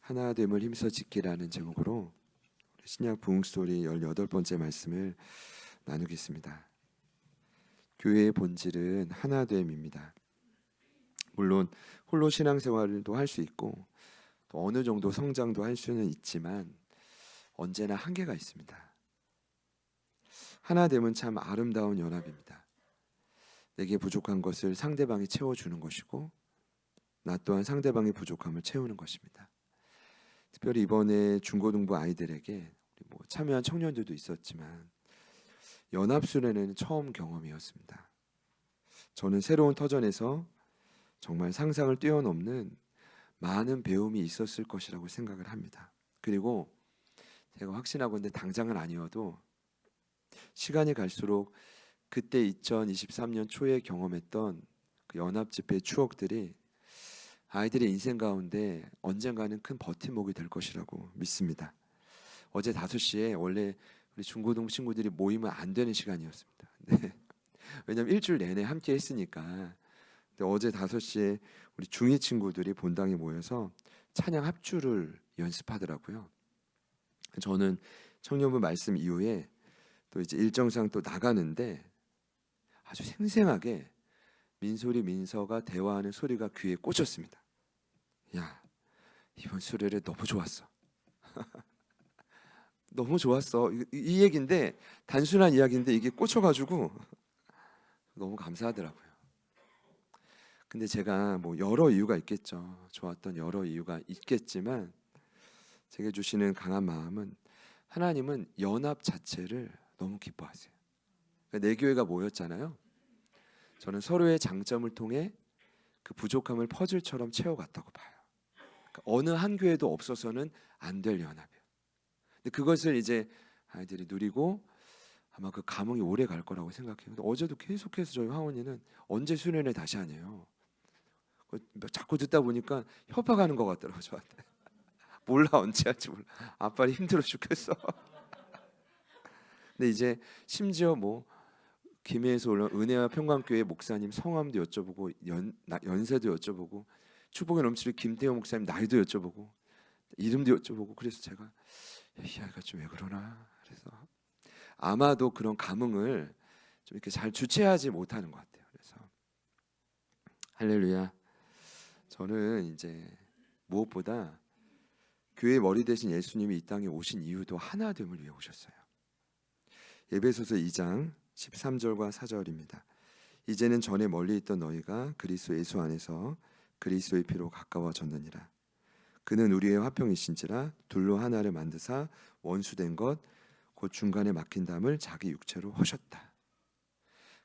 하나됨을 힘써 짓기라는 제목으로 신약 부흥스토리 18번째 말씀을 나누겠습니다. 교회의 본질은 하나됨입니다. 물론 홀로 신앙생활도 할 수 있고 또 어느 정도 성장도 할 수는 있지만 언제나 한계가 있습니다. 하나됨은 참 아름다운 연합입니다. 내게 부족한 것을 상대방이 채워주는 것이고 나 또한 상대방의 부족함을 채우는 것입니다. 특별히 이번에 중고등부 아이들에게 참여한 청년들도 있었지만 연합수련회는 처음 경험이었습니다. 저는 새로운 터전에서 정말 상상을 뛰어넘는 많은 배움이 있었을 것이라고 생각을 합니다. 그리고 제가 확신하건대 당장은 아니어도 시간이 갈수록 그때 2023년 초에 경험했던 그 연합집회의 추억들이 아이들의 인생 가운데 언젠가는 큰 버팀목이 될 것이라고 믿습니다. 어제 5시에 원래 우리 중고등 친구들이 모이면 안 되는 시간이었습니다. 네. 왜냐면 일주일 내내 함께 했으니까. 근데 어제 5시에 우리 중2 친구들이 본당에 모여서 찬양 합주를 연습하더라고요. 저는 청년부 말씀 이후에 또 이제 일정상 또 나가는데 아주 생생하게 민소리 민서가 대화하는 소리가 귀에 꽂혔습니다. 야, 이번 수련회 너무 좋았어. 너무 좋았어. 이 얘기인데 단순한 이야기인데 이게 꽂혀가지고 너무 감사하더라고요. 근데 제가 여러 이유가 있겠죠. 좋았던 여러 이유가 있겠지만 제게 주시는 강한 마음은 하나님은 연합 자체를 너무 기뻐하세요. 그러니까 내 교회가 모였잖아요. 저는 서로의 장점을 통해 그 부족함을 퍼즐처럼 채워갔다고 봐요. 그러니까 어느 한 교회도 없어서는 안 될 연합이에요. 근데 그것을 이제 아이들이 누리고 아마 그 감흥이 오래 갈 거라고 생각해요. 근데 어제도 계속해서 저희 황원이는 언제 수련회 다시 하냐요. 자꾸 듣다 보니까 협박하는 것 같더라고요. 저한테. 몰라 언제 할지 몰라. 아빠는 힘들어 죽겠어. 근데 이제 심지어 김해에서 올라온 은혜와 평강교회 목사님 성함도 여쭤보고 연세도 여쭤보고 축복의 넘치는 김태호 목사님 나이도 여쭤보고 이름도 여쭤보고 그래서 제가 이 아이가 좀 왜 그러나 그래서 아마도 그런 감흥을 좀 이렇게 잘 주체하지 못하는 것 같아요. 그래서 할렐루야. 저는 이제 무엇보다 교회의 머리 대신 예수님이 이 땅에 오신 이유도 하나됨을 위해 오셨어요. 에베소서 2장 13절과 4절입니다. 이제는 전에 멀리 있던 너희가 그리스도 예수 안에서 그리스도의 피로 가까워졌느니라. 그는 우리의 화평이신지라 둘로 하나를 만드사 원수된 것 곧 중간에 막힌 담을 자기 육체로 하셨다.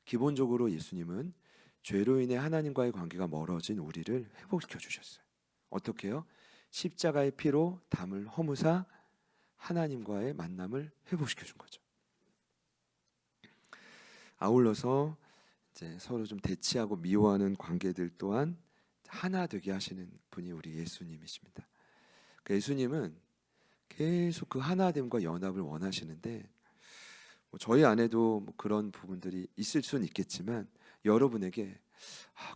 기본적으로 예수님은 죄로 인해 하나님과의 관계가 멀어진 우리를 회복시켜 주셨어요. 어떻게요? 십자가의 피로 담을 허무사 하나님과의 만남을 회복시켜 준 거죠. 아울러서 이제 서로 좀 대치하고 미워하는 관계들 또한 하나 되게 하시는 분이 우리 예수님이십니다. 그 예수님은 계속 그 하나됨과 연합을 원하시는데 저희 안에도 그런 부분들이 있을 수는 있겠지만 여러분에게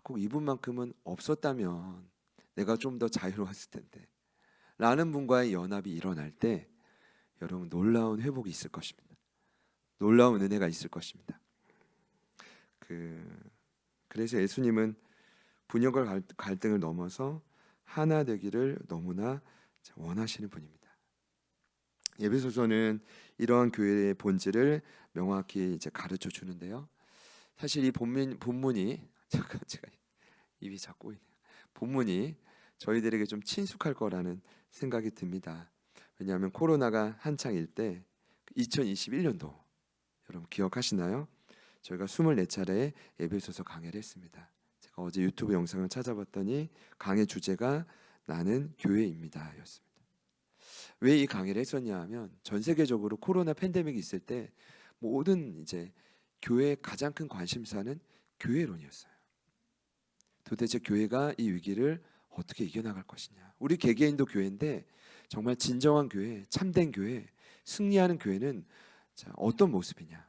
꼭 이분만큼은 없었다면 내가 좀 더 자유로웠을 텐데 라는 분과의 연합이 일어날 때 여러분 놀라운 회복이 있을 것입니다. 놀라운 은혜가 있을 것입니다. 그래서 예수님은 분열과 갈등을 넘어서 하나 되기를 너무나 원하시는 분입니다. 에베소서는 이러한 교회의 본질을 명확히 이제 가르쳐 주는데요. 사실 이 본문이 잠깐 제가 입이 자꾸 있네요. 본문이 저희들에게 좀 친숙할 거라는 생각이 듭니다. 왜냐하면 코로나가 한창일 때 2021년도 여러분 기억하시나요? 저희가 24차례 에베소서 강해를 했습니다. 제가 어제 유튜브 영상을 찾아봤더니 강해 주제가 나는 교회입니다 였습니다. 왜 이 강의를 했었냐 하면 전 세계적으로 코로나 팬데믹이 있을 때 모든 이제 교회의 가장 큰 관심사는 교회론이었어요. 도대체 교회가 이 위기를 어떻게 이겨나갈 것이냐. 우리 개개인도 교회인데 정말 진정한 교회, 참된 교회, 승리하는 교회는 어떤 모습이냐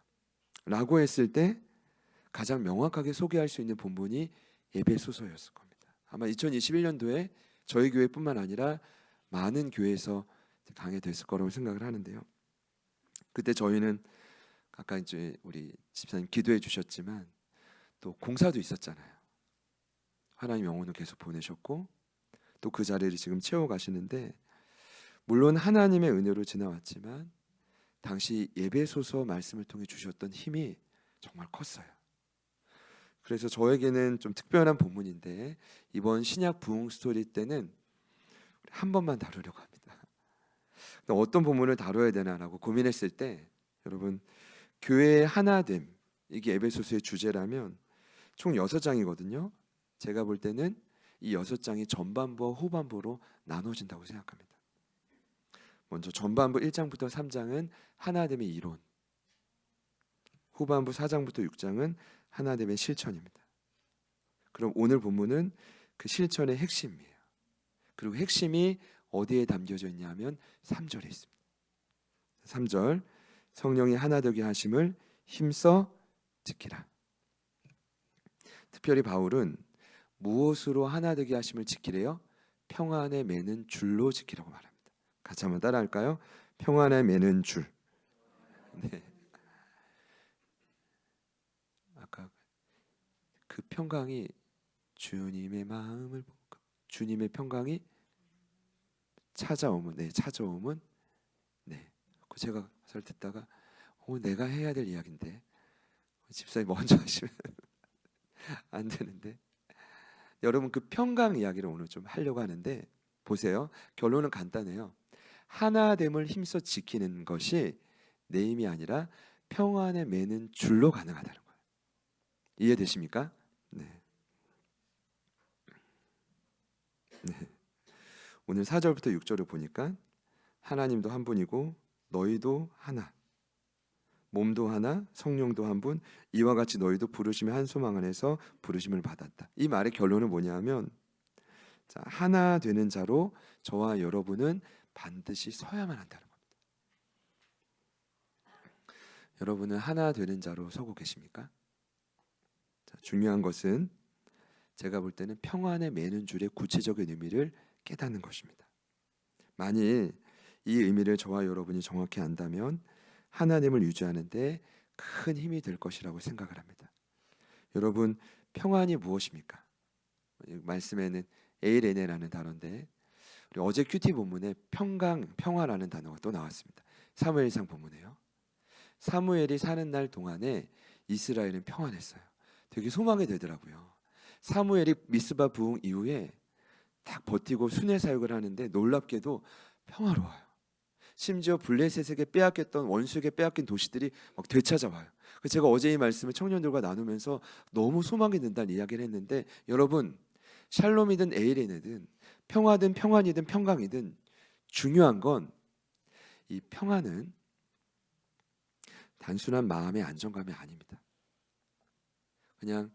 라고 했을 때 가장 명확하게 소개할 수 있는 본문이 에베소서였을 겁니다. 아마 2021년도에 저희 교회뿐만 아니라 많은 교회에서 강해됐을 거라고 생각을 하는데요. 그때 저희는 아까 이제 우리 집사님 기도해 주셨지만 또 공사도 있었잖아요. 하나님 영혼을 계속 보내셨고 또 그 자리를 지금 채워 가시는데, 물론 하나님의 은혜로 지나왔지만 당시 예배소서 말씀을 통해 주셨던 힘이 정말 컸어요. 그래서 저에게는 좀 특별한 본문인데, 이번 신약 부흥 스토리 때는 한 번만 다루려고 합니다. 어떤 본문을 다뤄야 되나라고 고민했을 때, 여러분, 교회의 하나됨, 이게 에베소서의 주제라면 총 6장이거든요. 제가 볼 때는 이 6장이 전반부와 후반부로 나눠진다고 생각합니다. 먼저 전반부 1장부터 3장은 하나됨의 이론, 후반부 4장부터 6장은 하나됨의 실천입니다. 그럼 오늘 본문은 그 실천의 핵심이에요. 그리고 핵심이 어디에 담겨져 있냐면 3절에 있습니다. 3절, 성령이 하나 되게 하심을 힘써 지키라. 특별히 바울은 무엇으로 하나 되게 하심을 지키래요? 평안에 매는 줄로 지키라고 말합니다. 같이 한번 따라할까요? 평안에 매는 줄. 네. 아까 그 평강이 주님의 마음을 보고, 주님의 평강이 찾아오면, 찾아오면, 제가 설 듣다가 내가 해야 될 이야기인데 집사님 먼저 하시면 안 되는데, 여러분 그 평강 이야기를 오늘 좀 하려고 하는데, 보세요. 결론은 간단해요. 하나됨을 힘써 지키는 것이 내 힘이 아니라 평안에 매는 줄로 가능하다는 거예요. 이해되십니까? 네. 오늘 4절부터 6절을 보니까 하나님도 한 분이고 너희도 하나, 몸도 하나, 성령도 한 분, 이와 같이 너희도 부르심의 한 소망 안에서 부르심을 받았다. 이 말의 결론은 뭐냐면, 자, 하나 되는 자로 저와 여러분은 반드시 서야만 한다는 겁니다. 여러분은 하나 되는 자로 서고 계십니까? 자, 중요한 것은 제가 볼 때는 평안에 매는 줄의 구체적인 의미를 깨닫는 것입니다. 만일 이 의미를 저와 여러분이 정확히 안다면 하나님을 유지하는데 큰 힘이 될 것이라고 생각을 합니다. 여러분, 평안이 무엇입니까? 말씀에는 에이레네라는 단어인데, 우리 어제 큐티 본문에 평강, 평화라는 단어가 또 나왔습니다. 사무엘상 본문에요. 사무엘이 사는 날 동안에 이스라엘은 평안했어요. 되게 소망이 되더라고요. 사무엘이 미스바 부흥 이후에 딱 버티고 순회 사역을 하는데 놀랍게도 평화로워요. 심지어 블레셋에게 빼앗겼던, 원수에게 빼앗긴 도시들이 막 되찾아와요. 제가 어제 이 말씀을 청년들과 나누면서 너무 소망이 든다는 이야기를 했는데, 여러분, 샬롬이든 에이레네든 평화든 평안이든 평강이든 중요한 건, 이 평안은 단순한 마음의 안정감이 아닙니다. 그냥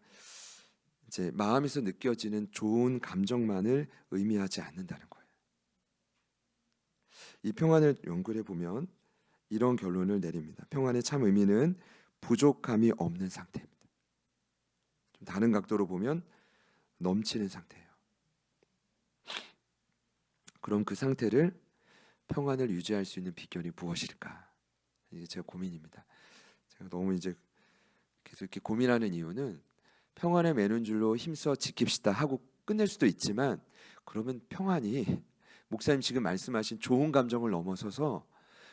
이제 마음에서 느껴지는 좋은 감정만을 의미하지 않는다는 거예요. 이 평안을 연구해 보면 이런 결론을 내립니다. 평안의 참 의미는 부족함이 없는 상태입니다. 좀 다른 각도로 보면 넘치는 상태예요. 그럼 그 상태를, 평안을 유지할 수 있는 비결이 무엇일까? 이게 제 고민입니다. 제가 너무 이제 계속 이렇게 고민하는 이유는, 평안에 매는 줄로 힘써 지킵시다 하고 끝낼 수도 있지만, 그러면 평안이 목사님 지금 말씀하신 좋은 감정을 넘어서서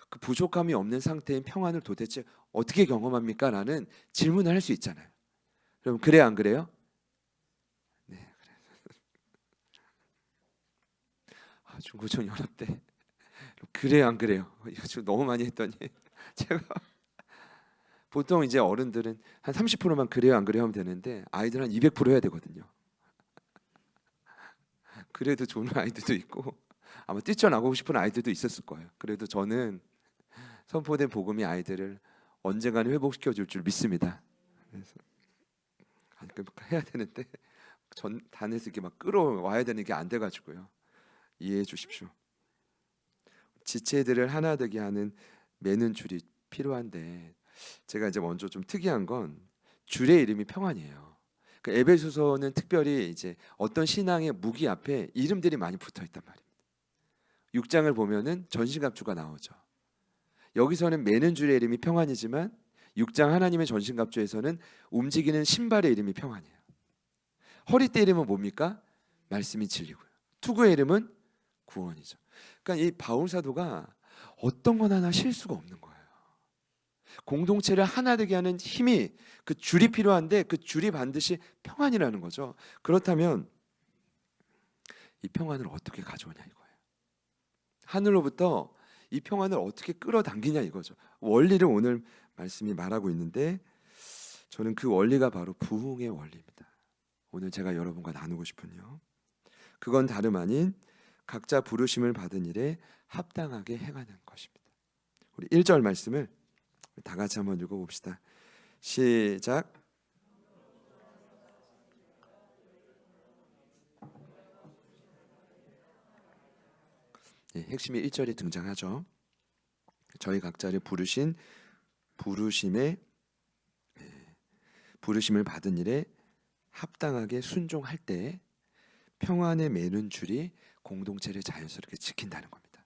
그 부족함이 없는 상태인 평안을 도대체 어떻게 경험합니까? 라는 질문을 할 수 있잖아요. 여러분, 그래요 안 그래요? 네, 그래요. 중고청 연합 때 그래요 안 그래요? 이거 지금 너무 많이 했더니 제가 보통 이제 어른들은 한 30%만 그래요 안 그래요 하면 되는데, 아이들은 한 200% 해야 되거든요. 그래도 좋은 아이들도 있고 아마 뛰쳐나가고 싶은 아이들도 있었을 거예요. 그래도 저는 선포된 복음이 아이들을 언젠가는 회복시켜 줄 줄 믿습니다. 그래서 해야 되는데 단에서 이렇게 막 끌어와야 되는 게 안 돼가지고요. 이해해 주십시오. 지체들을 하나 되게 하는 매는 줄이 필요한데, 제가 이제 먼저 좀 특이한 건 줄의 이름이 평안이에요. 그 에베소서는 특별히 이제 어떤 신앙의 무기 앞에 이름들이 많이 붙어 있단 말입니다. 6장을 보면은 전신갑주가 나오죠. 여기서는 매는 줄의 이름이 평안이지만 6장 하나님의 전신갑주에서는 움직이는 신발의 이름이 평안이에요. 허리띠 이름은 뭡니까? 말씀이 진리고요. 투구의 이름은 구원이죠. 그러니까 이 바울 사도가 어떤 건 하나 실수가 없는 거예요. 공동체를 하나 되게 하는 힘이, 그 줄이 필요한데 그 줄이 반드시 평안이라는 거죠. 그렇다면 이 평안을 어떻게 가져오냐 이거예요. 하늘로부터 이 평안을 어떻게 끌어당기냐 이거죠. 원리를 오늘 말씀이 말하고 있는데, 저는 그 원리가 바로 부흥의 원리입니다. 오늘 제가 여러분과 나누고 싶은요, 그건 다름 아닌 각자 부르심을 받은 일에 합당하게 행하는 것입니다. 우리 1절 말씀을 다 같이 한번 읽어봅시다. 시작. 네, 핵심이 1절에 등장하죠. 저희 각자를 부르신 부르심을 받은 일에 합당하게 순종할 때 평안에 매는 줄이 공동체를 자연스럽게 지킨다는 겁니다.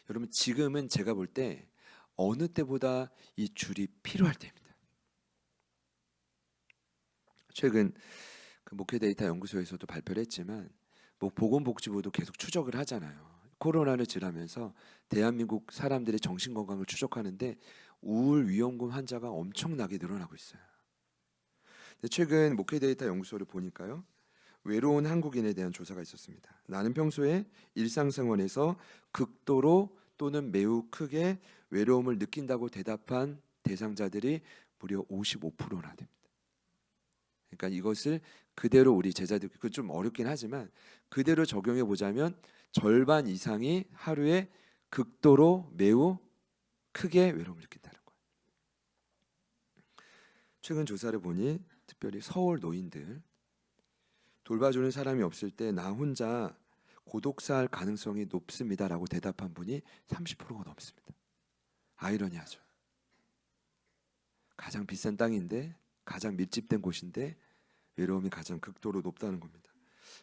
여러분, 지금은 제가 볼 때 어느 때보다 이 줄이 필요할 때입니다. 최근 그 목회 데이터 연구소에서도 발표를 했지만 보건복지부도 계속 추적을 하잖아요. 코로나를 지나면서 대한민국 사람들의 정신건강을 추적하는데 우울 위험군 환자가 엄청나게 늘어나고 있어요. 최근 목회 데이터 연구소를 보니까요, 외로운 한국인에 대한 조사가 있었습니다. 나는 평소에 일상생활에서 극도로 또는 매우 크게 외로움을 느낀다고 대답한 대상자들이 무려 55%나 됩니다. 그러니까 이것을 그대로 우리 제자들, 그 좀 어렵긴 하지만 그대로 적용해 보자면 절반 이상이 하루에 극도로 매우 크게 외로움을 느낀다는 거예요. 최근 조사를 보니 특별히 서울 노인들, 돌봐주는 사람이 없을 때 나 혼자 고독사할 가능성이 높습니다라고 대답한 분이 30%가 넘습니다. 아이러니하죠. 가장 비싼 땅인데, 가장 밀집된 곳인데 외로움이 가장 극도로 높다는 겁니다.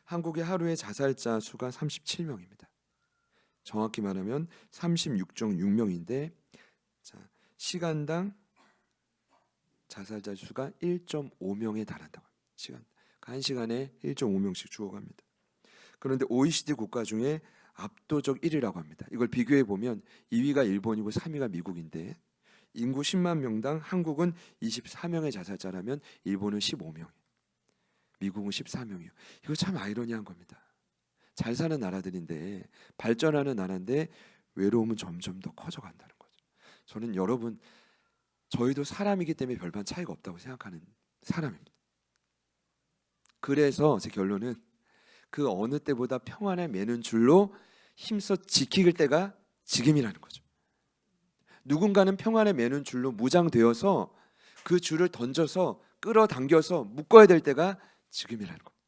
한국의 하루의 자살자 수가 37명입니다. 정확히 말하면 36.6명인데, 시간당 자살자 수가 1.5명에 달한다고 합니다. 한 시간에 1.5명씩 죽어갑니다. 그런데 OECD 국가 중에 압도적 1위라고 합니다. 이걸 비교해 보면 2위가 일본이고 3위가 미국인데, 인구 10만 명당 한국은 24명의 자살자라면 일본은 15명, 미국은 14명이요. 이거 참 아이러니한 겁니다. 잘 사는 나라들인데, 발전하는 나라인데 외로움은 점점 더 커져간다는 거죠. 저는 여러분, 저희도 사람이기 때문에 별반 차이가 없다고 생각하는 사람입니다. 그래서 제 결론은 그 어느 때보다 평안에 매는 줄로 힘써 지킬 때가 지금이라는 거죠. 누군가는 평안에 매는 줄로 무장되어서 그 줄을 던져서 끌어당겨서 묶어야 될 때가 지금이라는 겁니다.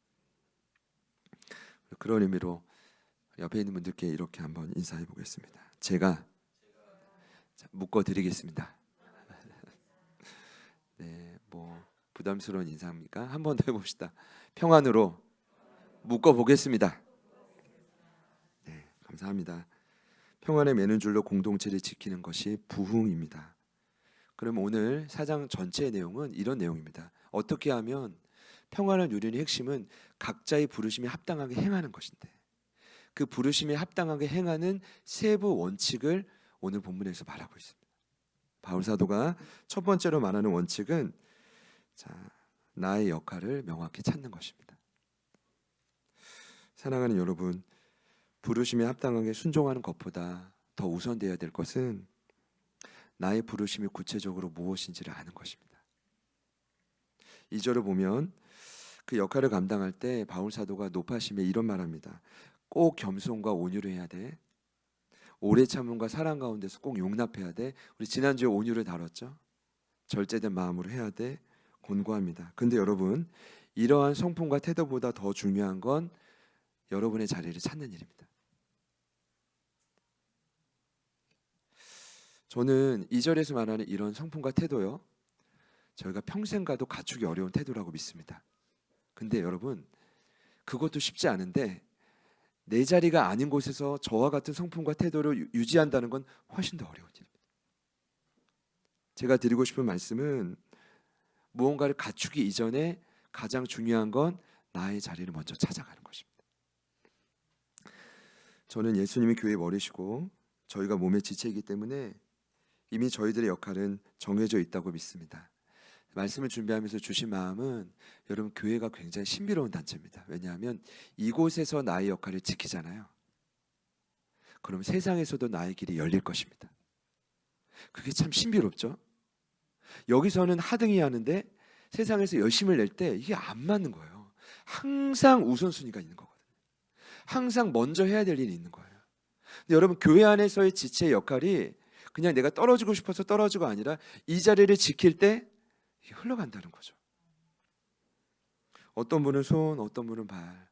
그런 의미로 옆에 있는 분들께 이렇게 한번 인사해 보겠습니다. 제가 묶어드리겠습니다. 네, 뭐 부담스러운 인사입니까? 한 번 더 해봅시다. 평안으로 묶어보겠습니다. 네, 감사합니다. 평안에 매는 줄로 공동체를 지키는 것이 부흥입니다. 그럼 오늘 4장 전체의 내용은 이런 내용입니다. 어떻게 하면 평안을 누리는 핵심은 각자의 부르심에 합당하게 행하는 것인데, 그 부르심에 합당하게 행하는 세부 원칙을 오늘 본문에서 말하고 있습니다. 바울 사도가 첫 번째로 말하는 원칙은 나의 역할을 명확히 찾는 것입니다. 사랑하는 여러분, 부르심에 합당하게 순종하는 것보다 더 우선되어야 될 것은 나의 부르심이 구체적으로 무엇인지를 아는 것입니다. 2절을 보면 그 역할을 감당할 때 바울 사도가 높아심에 이런 말합니다. 꼭 겸손과 온유를 해야 돼. 오래 참음과 사랑 가운데서 꼭 용납해야 돼. 우리 지난주에 온유를 다뤘죠. 절제된 마음으로 해야 돼. 권고합니다. 근데 여러분, 이러한 성품과 태도보다 더 중요한 건 여러분의 자리를 찾는 일입니다. 저는 2절에서 말하는 이런 성품과 태도요, 저희가 평생 가도 갖추기 어려운 태도라고 믿습니다. 근데 여러분, 그것도 쉽지 않은데 내 자리가 아닌 곳에서 저와 같은 성품과 태도를 유지한다는 건 훨씬 더 어려운 일입니다. 제가 드리고 싶은 말씀은 무언가를 갖추기 이전에 가장 중요한 건 나의 자리를 먼저 찾아가는 것입니다. 저는 예수님이 교회의 머리시고 저희가 몸의 지체이기 때문에 이미 저희들의 역할은 정해져 있다고 믿습니다. 말씀을 준비하면서 주신 마음은 여러분, 교회가 굉장히 신비로운 단체입니다. 왜냐하면 이곳에서 나의 역할을 지키잖아요. 그럼 세상에서도 나의 길이 열릴 것입니다. 그게 참 신비롭죠. 여기서는 하등이 하는데 세상에서 열심을 낼 때 이게 안 맞는 거예요. 항상 우선순위가 있는 거거든요. 항상 먼저 해야 될 일이 있는 거예요. 근데 여러분, 교회 안에서의 지체의 역할이 그냥 내가 떨어지고 싶어서 떨어지고 아니라 이 자리를 지킬 때 이게 흘러간다는 거죠. 어떤 분은 손, 어떤 분은 발,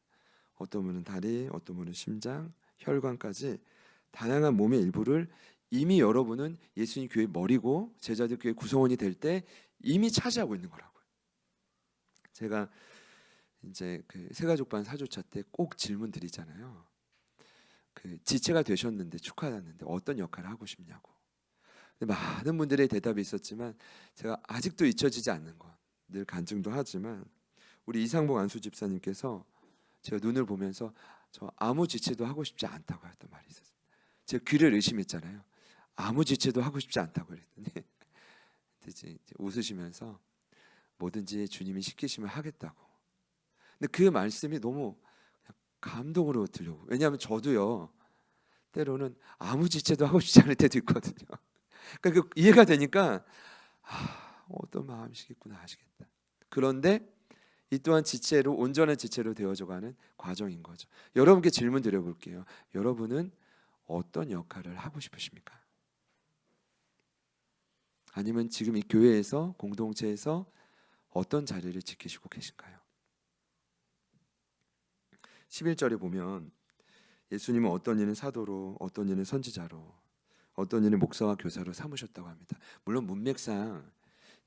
어떤 분은 다리, 어떤 분은 심장, 혈관까지 다양한 몸의 일부를 이미 여러분은 예수님 교회 머리고 제자들 교회 구성원이 될 때 이미 차지하고 있는 거라고요. 제가 이제 그 새가족반 사주차 때 꼭 질문 드리잖아요. 그 지체가 되셨는데 축하하는데 어떤 역할을 하고 싶냐고. 근데 많은 분들의 대답이 있었지만 제가 아직도 잊혀지지 않는 건 늘 간증도 하지만 우리 이상복 안수 집사님께서 제가 눈을 보면서 저 아무 지체도 하고 싶지 않다고 했던 말이 있었어요. 제가 귀를 의심했잖아요. 아무 지체도 하고 싶지 않다고 그랬더니 이제 웃으시면서 뭐든지 주님이 시키시면 하겠다고. 근데 그 말씀이 너무 감동으로 들려고. 왜냐하면 저도요, 때로는 아무 지체도 하고 싶지 않을 때도 있거든요. 그러니까 이해가 되니까 어떤 마음이시겠구나 하시겠다. 그런데 이 또한 지체로, 온전한 지체로 되어져가는 과정인 거죠. 여러분께 질문 드려볼게요. 여러분은 어떤 역할을 하고 싶으십니까? 아니면 지금 이 교회에서, 공동체에서 어떤 자리를 지키시고 계신가요? 11절에 보면 예수님은 어떤 이는 사도로, 어떤 이는 선지자로, 어떤 이는 목사와 교사로 삼으셨다고 합니다. 물론 문맥상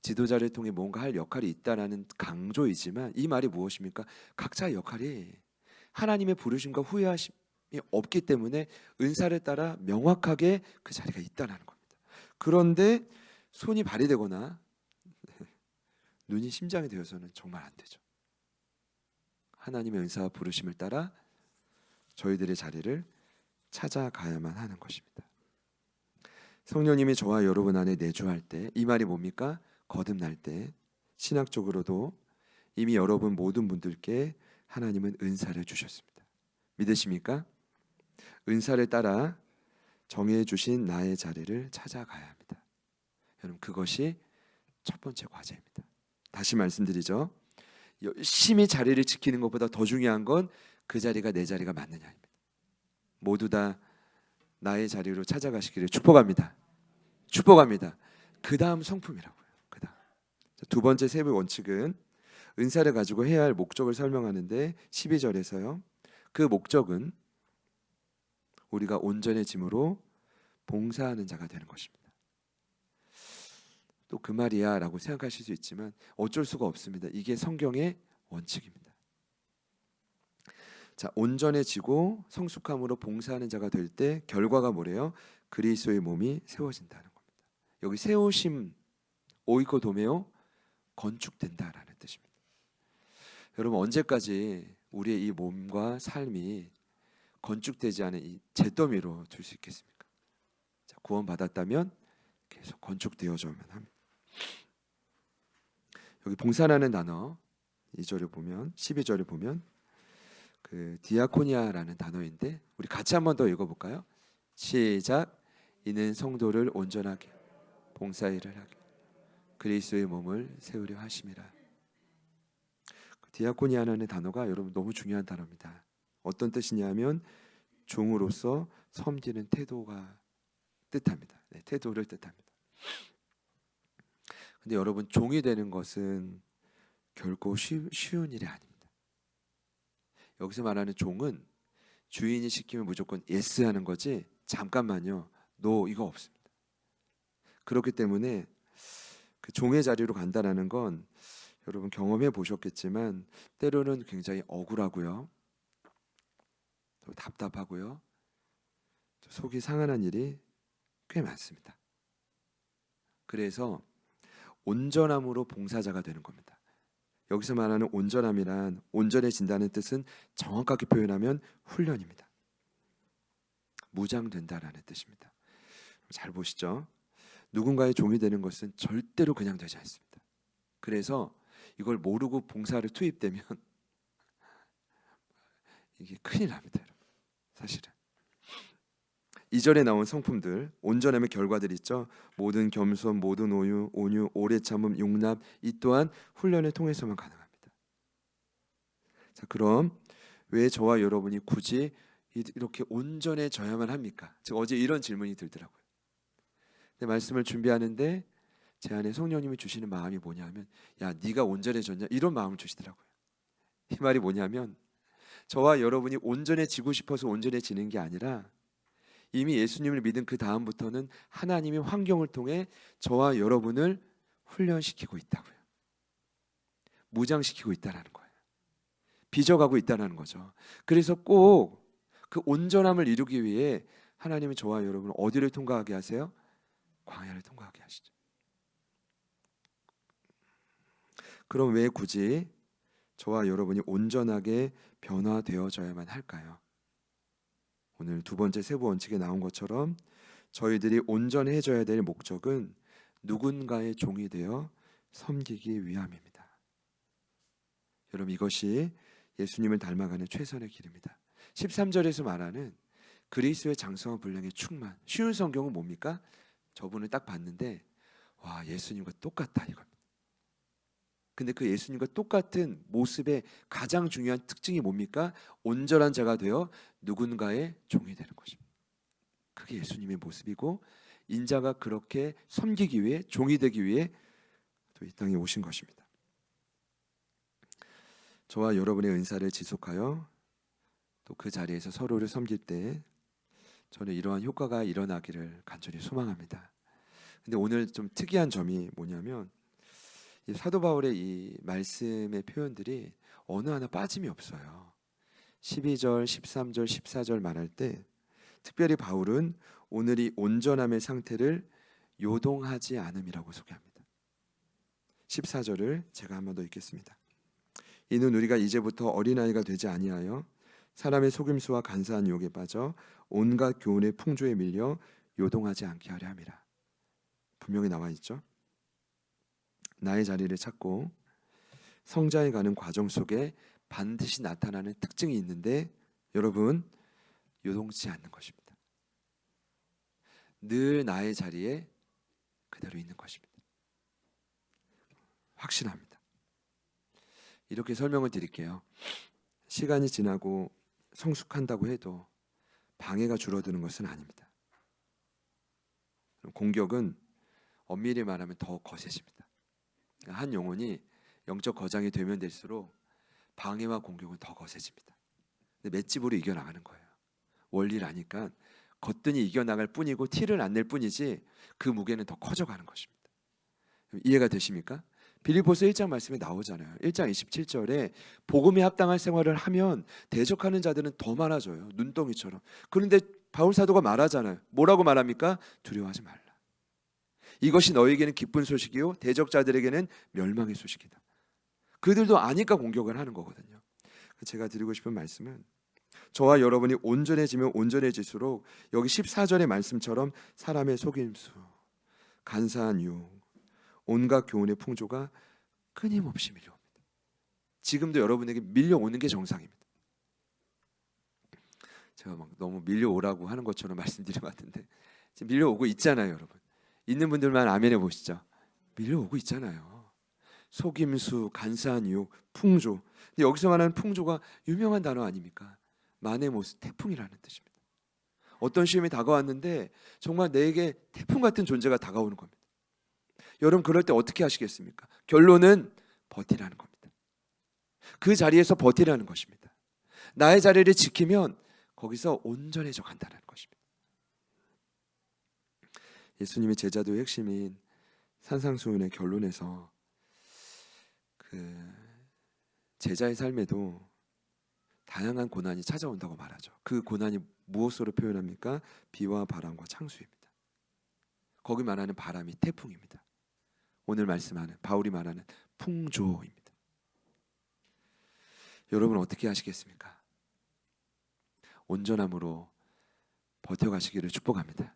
지도자를 통해 뭔가 할 역할이 있다라는 강조이지만 이 말이 무엇입니까? 각자의 역할이 하나님의 부르심과 후회하심이 없기 때문에 은사를 따라 명확하게 그 자리가 있다는 겁니다. 그런데 손이 발이 되거나 눈이 심장이 되어서는 정말 안 되죠. 하나님의 은사와 부르심을 따라 저희들의 자리를 찾아가야만 하는 것입니다. 성령님이 저와 여러분 안에 내주할 때, 이 말이 뭡니까? 거듭날 때 신학적으로도 이미 여러분 모든 분들께 하나님은 은사를 주셨습니다. 믿으십니까? 은사를 따라 정해 주신 나의 자리를 찾아가야 합니다. 여러분, 그것이 첫 번째 과제입니다. 다시 말씀드리죠. 열심히 자리를 지키는 것보다 더 중요한 건 그 자리가 내 자리가 맞느냐입니다. 모두 다 나의 자리로 찾아가시기를 축복합니다. 축복합니다. 그 다음 성품이라고요. 그 다음. 두 번째 세부 원칙은 은사를 가지고 해야 할 목적을 설명하는데 12절에서요. 그 목적은 우리가 온전해짐으로 봉사하는 자가 되는 것입니다. 또 그 말이야 라고 생각하실 수 있지만 어쩔 수가 없습니다. 이게 성경의 원칙입니다. 자, 온전해지고 성숙함으로 봉사하는 자가 될 때 결과가 뭐래요? 그리스도의 몸이 세워진다는 겁니다. 여기 세우심, 오이코 도메오, 건축된다라는 뜻입니다. 여러분, 언제까지 우리의 이 몸과 삶이 건축되지 않은 이 잿더미로 둘 수 있겠습니까? 자, 구원받았다면 계속 건축되어져야만 합니다. 여기 봉사라는 단어 2절에 보면, 12절에 보면 그 디아코니아라는 단어인데 우리 같이 한번 더 읽어볼까요? 시작. 이는 성도를 온전하게 봉사일을 하게 그리스도의 몸을 세우려 하심이라. 디아코니아라는 단어가 여러분 너무 중요한 단어입니다. 어떤 뜻이냐면 종으로서 섬기는 태도가 뜻합니다. 네, 태도를 뜻합니다. 근데 여러분, 종이 되는 것은 결코 쉬운 일이 아닙니다. 여기서 말하는 종은 주인이 시키면 무조건 예스 하는 거지 잠깐만요, 노 이거 없습니다. 그렇기 때문에 그 종의 자리로 간다라는 건 여러분 경험해 보셨겠지만 때로는 굉장히 억울하고요, 또 답답하고요. 또 속이 상하는 일이 꽤 많습니다. 그래서 온전함으로 봉사자가 되는 겁니다. 여기서 말하는 온전함이란 온전해진다는 뜻은 정확하게 표현하면 훈련입니다. 무장된다라는 뜻입니다. 잘 보시죠. 누군가의 종이 되는 것은 절대로 그냥 되지 않습니다. 그래서 이걸 모르고 봉사를 투입되면 이게 큰일 납니다, 여러분. 사실은 2절에 나온 성품들, 온전함의 결과들 있죠. 모든 겸손, 모든 온유, 오래 참음, 용납, 이 또한 훈련을 통해서만 가능합니다. 자, 그럼 왜 저와 여러분이 굳이 이렇게 온전해져야만 합니까? 제가 어제 이런 질문이 들더라고요. 근데 말씀을 준비하는데 제 안에 성령님이 주시는 마음이 뭐냐면, 야, 네가 온전해졌냐? 이런 마음을 주시더라고요. 이 말이 뭐냐면, 저와 여러분이 온전해지고 싶어서 온전해지는 게 아니라 이미 예수님을 믿은 그 다음부터는 하나님의 환경을 통해 저와 여러분을 훈련시키고 있다고요. 무장시키고 있다는 거예요. 빚어가고 있다는 거죠. 그래서 꼭 그 온전함을 이루기 위해 하나님은 저와 여러분을 어디를 통과하게 하세요? 광야를 통과하게 하시죠. 그럼 왜 굳이 저와 여러분이 온전하게 변화되어져야만 할까요? 오늘 두 번째 세부 원칙에 나온 것처럼 저희들이 온전해져야 될 목적은 누군가의 종이 되어 섬기기 위함입니다. 여러분, 이것이 예수님을 닮아가는 최선의 길입니다. 13절에서 말하는 그리스도의 장성한 분량의 충만. 쉬운 성경은 뭡니까? 저분을 딱 봤는데 와, 예수님과 똑같다 이겁니다. 근데 그 예수님과 똑같은 모습의 가장 중요한 특징이 뭡니까? 온전한 자가 되어 누군가의 종이 되는 것입니다. 그게 예수님의 모습이고, 인자가 그렇게 섬기기 위해, 종이 되기 위해 또 이 땅에 오신 것입니다. 저와 여러분의 은사를 지속하여 또 그 자리에서 서로를 섬길 때 저는 이러한 효과가 일어나기를 간절히 소망합니다. 근데 오늘 좀 특이한 점이 뭐냐면, 이 사도 바울의 이 말씀의 표현들이 어느 하나 빠짐이 없어요. 12절, 13절, 14절 말할 때 특별히 바울은 오늘 이 온전함의 상태를 요동하지 않음이라고 소개합니다. 14절을 제가 한 번 더 읽겠습니다. 이는 우리가 이제부터 어린아이가 되지 아니하여 사람의 속임수와 간사한 유혹에 빠져 온갖 교훈의 풍조에 밀려 요동하지 않게 하려 함이라. 분명히 나와 있죠. 나의 자리를 찾고 성장해 가는 과정 속에 반드시 나타나는 특징이 있는데, 여러분, 요동치 않는 것입니다. 늘 나의 자리에 그대로 있는 것입니다. 확신합니다. 이렇게 설명을 드릴게요. 시간이 지나고 성숙한다고 해도 방해가 줄어드는 것은 아닙니다. 공격은 엄밀히 말하면 더 거세집니다. 한 영혼이 영적 거장이 되면 될수록 방해와 공격은 더 거세집니다. 근데 맷집으로 이겨나가는 거예요. 원리를 아니까 거뜬히 이겨나갈 뿐이고 티를 안 낼 뿐이지 그 무게는 더 커져가는 것입니다. 이해가 되십니까? 빌립보서 1장 말씀에 나오잖아요. 1장 27절에 복음에 합당한 생활을 하면 대적하는 자들은 더 많아져요. 눈덩이처럼. 그런데 바울 사도가 말하잖아요. 뭐라고 말합니까? 두려워하지 말라. 이것이 너희에게는 기쁜 소식이요 대적자들에게는 멸망의 소식이다. 그들도 아니까 공격을 하는 거거든요. 제가 드리고 싶은 말씀은, 저와 여러분이 온전해지면 온전해질수록 여기 14절의 말씀처럼 사람의 속임수, 간사한 유혹, 온갖 교훈의 풍조가 끊임없이 밀려옵니다. 지금도 여러분에게 밀려오는 게 정상입니다. 제가 막 너무 밀려오라고 하는 것처럼 말씀드린 것 같은데 지금 밀려오고 있잖아요, 여러분. 있는 분들만 아멘해 보시죠. 밀려오고 있잖아요. 속임수, 간사한 유혹, 풍조. 근데 여기서 말하는 풍조가 유명한 단어 아닙니까? 마네모스, 태풍이라는 뜻입니다. 어떤 시험이 다가왔는데 정말 내게 태풍 같은 존재가 다가오는 겁니다. 여러분, 그럴 때 어떻게 하시겠습니까? 결론은 버티라는 겁니다. 그 자리에서 버티라는 것입니다. 나의 자리를 지키면 거기서 온전해져 간다는 것입니다. 예수님의 제자도의 핵심인 산상수훈의 결론에서 그 제자의 삶에도 다양한 고난이 찾아온다고 말하죠. 그 고난이 무엇으로 표현합니까? 비와 바람과 창수입니다. 거기 말하는 바람이 태풍입니다. 오늘 말씀하는 바울이 말하는 풍조입니다. 여러분 어떻게 하시겠습니까? 온전함으로 버텨가시기를 축복합니다.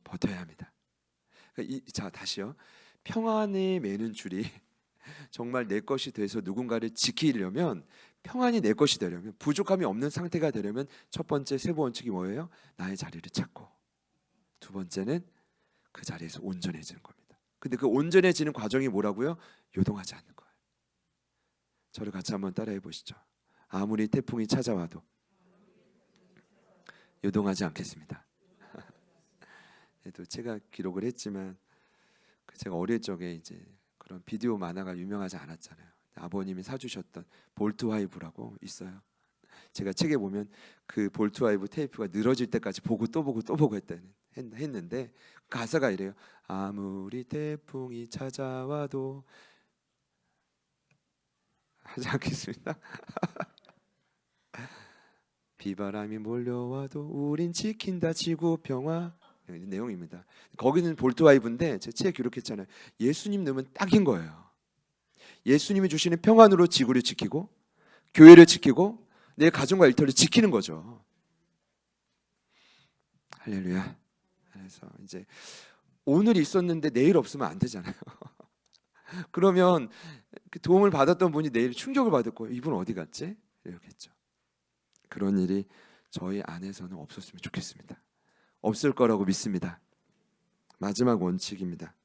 버텨야 합니다. 자, 다시요. 평안에 매는 줄이 정말 내 것이 돼서 누군가를 지키려면, 평안이 내 것이 되려면, 부족함이 없는 상태가 되려면 첫 번째 세부 원칙이 뭐예요? 나의 자리를 찾고, 두 번째는 그 자리에서 온전해지는 겁니다. 근데 그 온전해지는 과정이 뭐라고요? 요동하지 않는 거예요. 저를 같이 한번 따라해 보시죠. 아무리 태풍이 찾아와도 요동하지 않겠습니다. 또 제가 기록을 했지만 제가 어릴 적에 이제 그런 비디오 만화가 유명하지 않았잖아요. 아버님이 사주셨던 볼트와이브라고 있어요. 제가 책에 보면 그 볼트와이브 테이프가 늘어질 때까지 보고 또 보고 또 보고 했는데 가사가 이래요. 아무리 태풍이 찾아와도 하지 않겠습니다. 비바람이 몰려와도 우린 지킨다 지구 평화, 내용입니다. 거기는 볼트와이브인데 제 책에 기록했잖아요. 예수님 넣으면 딱인 거예요. 예수님이 주시는 평안으로 지구를 지키고 교회를 지키고 내 가정과 일터를 지키는 거죠. 할렐루야. 그래서 이제 오늘 있었는데 내일 없으면 안 되잖아요. 그러면 그 도움을 받았던 분이 내일 충격을 받을 거예요. 이분 어디 갔지? 이렇겠죠. 그런 일이 저희 안에서는 없었으면 좋겠습니다. 없을 거라고 믿습니다. 마지막 원칙입니다.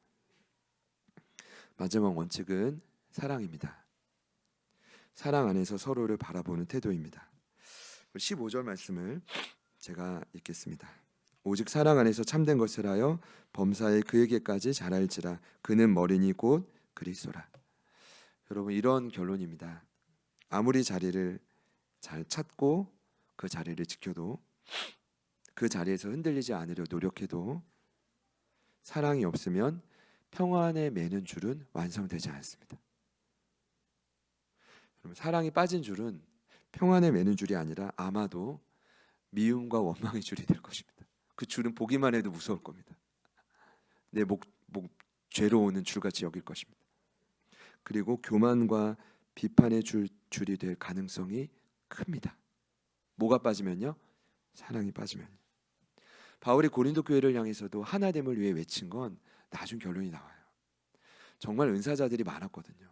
마지막 원칙은 사랑입니다. 사랑 안에서 서로를 바라보는 태도입니다. 15절 말씀을 제가 읽겠습니다. 오직 사랑 안에서 참된 것을 하여 범사에 그에게까지 자랄지라. 그는 머리니 곧 그리스도라. 여러분, 이런 결론입니다. 아무리 자리를 잘 찾고 그 자리를 지켜도, 그 자리에서 흔들리지 않으려 노력해도 사랑이 없으면 평안에 매는 줄은 완성되지 않습니다. 여러분, 사랑이 빠진 줄은 평안에 매는 줄이 아니라 아마도 미움과 원망의 줄이 될 것입니다. 그 줄은 보기만 해도 무서울 겁니다. 내 목 죄로 오는 줄같이 여길 것입니다. 그리고 교만과 비판의 줄이 될 가능성이 큽니다. 뭐가 빠지면요? 사랑이 빠지면요. 바울이 고린도 교회를 향해서도 하나됨을 위해 외친 건 나중 결론이 나와요. 정말 은사자들이 많았거든요.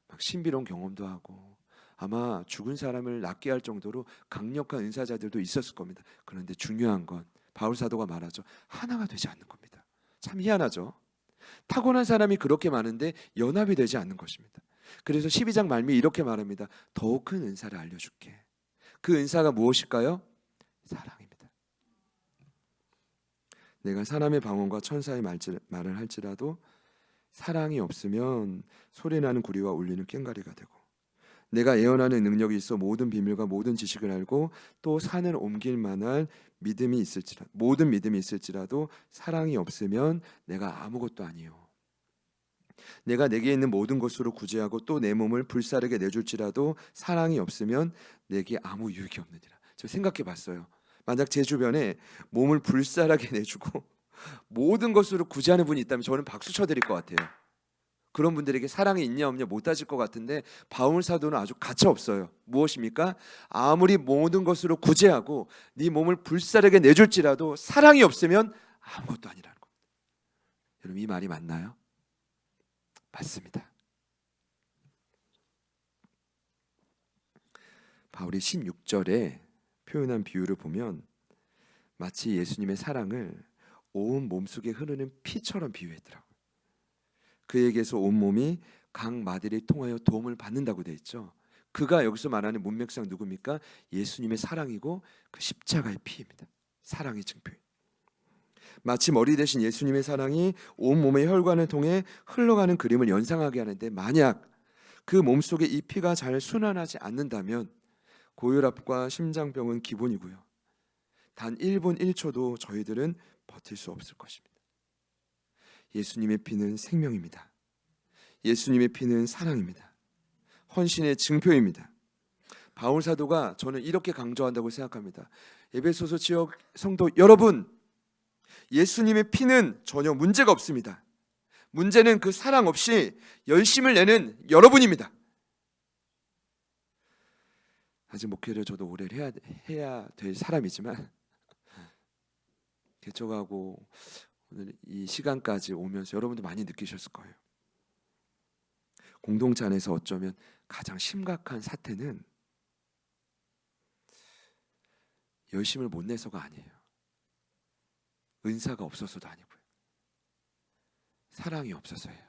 막 신비로운 경험도 하고 아마 죽은 사람을 낫게 할 정도로 강력한 은사자들도 있었을 겁니다. 그런데 중요한 건 바울 사도가 말하죠. 하나가 되지 않는 겁니다. 참 희한하죠. 타고난 사람이 그렇게 많은데 연합이 되지 않는 것입니다. 그래서 12장 말미에 이렇게 말합니다. 더욱 큰 은사를 알려줄게. 그 은사가 무엇일까요? 사랑입니다. 내가 사람의 방언과 천사의 말을 할지라도 사랑이 없으면 소리나는 구리와 울리는 꽹과리가 되고, 내가 예언하는 능력이 있어 모든 비밀과 모든 지식을 알고 또 산을 옮길 만한 믿음이 있을지라도, 모든 믿음이 있을지라도 사랑이 없으면 내가 아무것도 아니요. 내가 내게 있는 모든 것으로 구제하고 또 내 몸을 불사르게 내줄지라도 사랑이 없으면 내게 아무 유익이 없느니라. 저 생각해 봤어요. 만약 제 주변에 몸을 불사르게 내주고 모든 것으로 구제하는 분이 있다면 저는 박수 쳐드릴 것 같아요. 그런 분들에게 사랑이 있냐 없냐 못 따질 것 같은데 바울 사도는 아주 가차 없어요. 무엇입니까? 아무리 모든 것으로 구제하고 네 몸을 불사르게 내줄지라도 사랑이 없으면 아무것도 아니라는 겁니다. 여러분, 이 말이 맞나요? 맞습니다. 바울이 16절에 표현한 비유를 보면 마치 예수님의 사랑을 온 몸속에 흐르는 피처럼 비유했더라고요. 그에게서 온 몸이 각 마디를 통하여 도움을 받는다고 되어 있죠. 그가 여기서 말하는 문맥상 누굽니까? 예수님의 사랑이고 그 십자가의 피입니다. 사랑의 증표인. 마치 머리 대신 예수님의 사랑이 온 몸의 혈관을 통해 흘러가는 그림을 연상하게 하는데, 만약 그 몸속에 이 피가 잘 순환하지 않는다면 고혈압과 심장병은 기본이고요. 단 1분 1초도 저희들은 버틸 수 없을 것입니다. 예수님의 피는 생명입니다. 예수님의 피는 사랑입니다. 헌신의 증표입니다. 바울 사도가 저는 이렇게 강조한다고 생각합니다. 에베소서 지역 성도 여러분, 예수님의 피는 전혀 문제가 없습니다. 문제는 그 사랑 없이 열심을 내는 여러분입니다. 아직 목회를 저도 오래 해야 될 사람이지만 개척하고 오늘 이 시간까지 오면서 여러분도 많이 느끼셨을 거예요. 공동체 안에서 어쩌면 가장 심각한 사태는 열심을 못 내서가 아니에요. 은사가 없어서도 아니고요. 사랑이 없어서예요.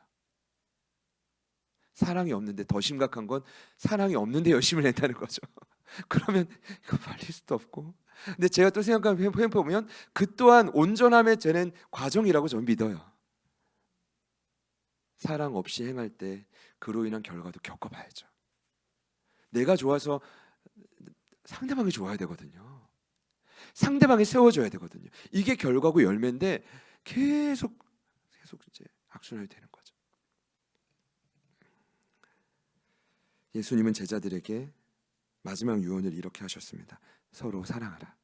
사랑이 없는데 더 심각한 건 사랑이 없는데 열심을 낸다는 거죠. 그러면 이거 말릴 수도 없고. 근데 제가 또 생각해보면 그 또한 온전함에 되는 과정이라고 저는 믿어요. 사랑 없이 행할 때 그로 인한 결과도 겪어봐야죠. 내가 좋아서 상대방이 좋아야 되거든요. 상대방이 세워줘야 되거든요. 이게 결과고 열매인데 계속 이제 악순환이 되는 거죠. 예수님은 제자들에게 마지막 유언을 이렇게 하셨습니다. 서로 사랑하라.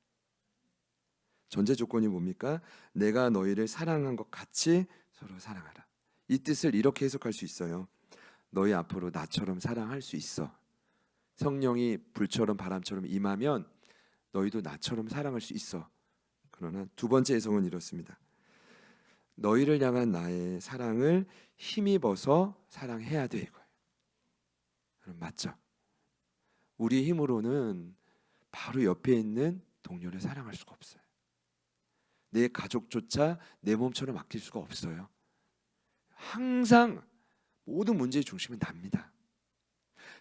전제 조건이 뭡니까? 내가 너희를 사랑한 것 같이 서로 사랑하라. 이 뜻을 이렇게 해석할 수 있어요. 너희 앞으로 나처럼 사랑할 수 있어. 성령이 불처럼 바람처럼 임하면 너희도 나처럼 사랑할 수 있어. 그러나 두 번째 해석은 이렇습니다. 너희를 향한 나의 사랑을 힘입어서 사랑해야 돼 이거예요. 그럼 맞죠? 우리 힘으로는 바로 옆에 있는 동료를 사랑할 수가 없어요. 내 가족조차 내 몸처럼 아낄 수가 없어요. 항상 모든 문제의 중심은 납니다.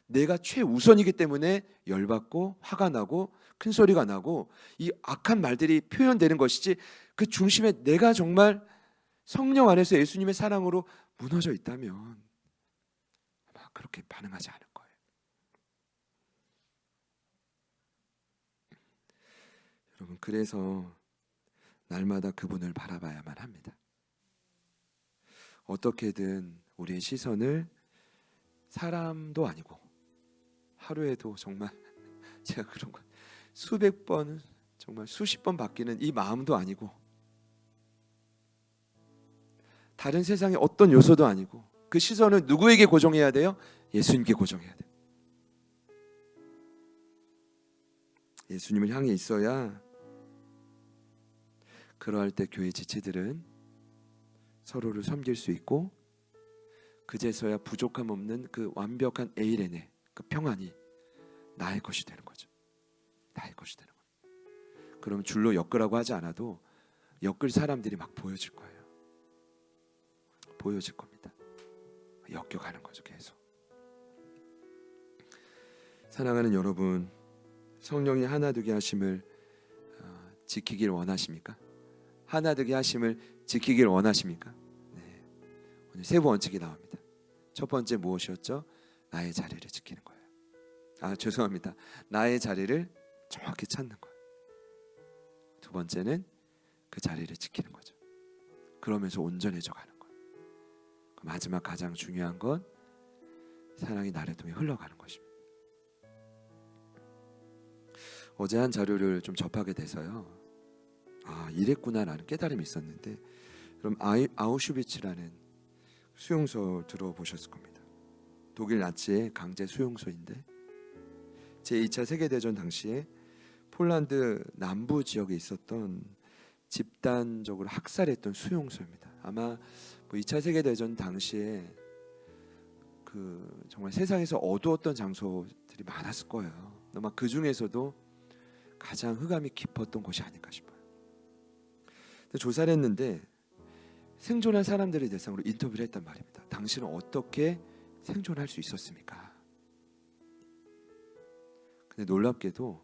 내가 최우선이기 때문에 열받고 화가 나고 큰 소리가 나고 이 악한 말들이 표현되는 것이지, 그 중심에 내가 정말 성령 안에서 예수님의 사랑으로 무너져 있다면 아마 그렇게 반응하지 않을 거예요. 여러분, 그래서 날마다 그분을 바라봐야만 합니다. 어떻게든 우리의 시선을 사람도 아니고 하루에도 정말 제가 그런 거 수백 번 정말 수십 번 바뀌는 이 마음도 아니고 다른 세상의 어떤 요소도 아니고 그 시선을 누구에게 고정해야 돼요? 예수님께 고정해야 돼요. 예수님을 향해 있어야 그러할 때 교회 지체들은 서로를 섬길 수 있고 그제서야 부족함 없는 그 완벽한 에이레네, 그 평안이 나의 것이 되는 거죠. 나의 것이 되는 거예요. 그럼 줄로 엮으라고 하지 않아도 엮을 사람들이 막 보여질 거예요. 보여질 겁니다. 엮여가는 거죠. 계속. 사랑하는 여러분, 성령이 하나 되게 하심을 지키길 원하십니까? 하나 되게 하심을 지키길 원하십니까? 네. 오늘 세부 원칙이 나옵니다. 첫 번째 무엇이었죠? 나의 자리를 지키는 거예요. 죄송합니다. 나의 자리를 정확히 찾는 거예요. 두 번째는 그 자리를 지키는 거죠. 그러면서 온전해져 가는 거예요. 마지막 가장 중요한 건 사랑이 나를 통해 흘러가는 것입니다. 어제 한 자료를 좀 접하게 돼서요. 이랬구나라는 깨달음이 있었는데, 그럼 아우슈비츠라는 수용소 들어보셨을 겁니다. 독일 나치의 강제 수용소인데 제2차 세계대전 당시에 폴란드 남부 지역에 있었던 집단적으로 학살했던 수용소입니다. 아마 2차 세계대전 당시에 정말 세상에서 어두웠던 장소들이 많았을 거예요. 아마 그 중에서도 가장 흑암이 깊었던 곳이 아닌가 싶어요. 조사를 했는데 생존한 사람들을 대상으로 인터뷰를 했단 말입니다. 당신은 어떻게 생존할 수 있었습니까? 근데 놀랍게도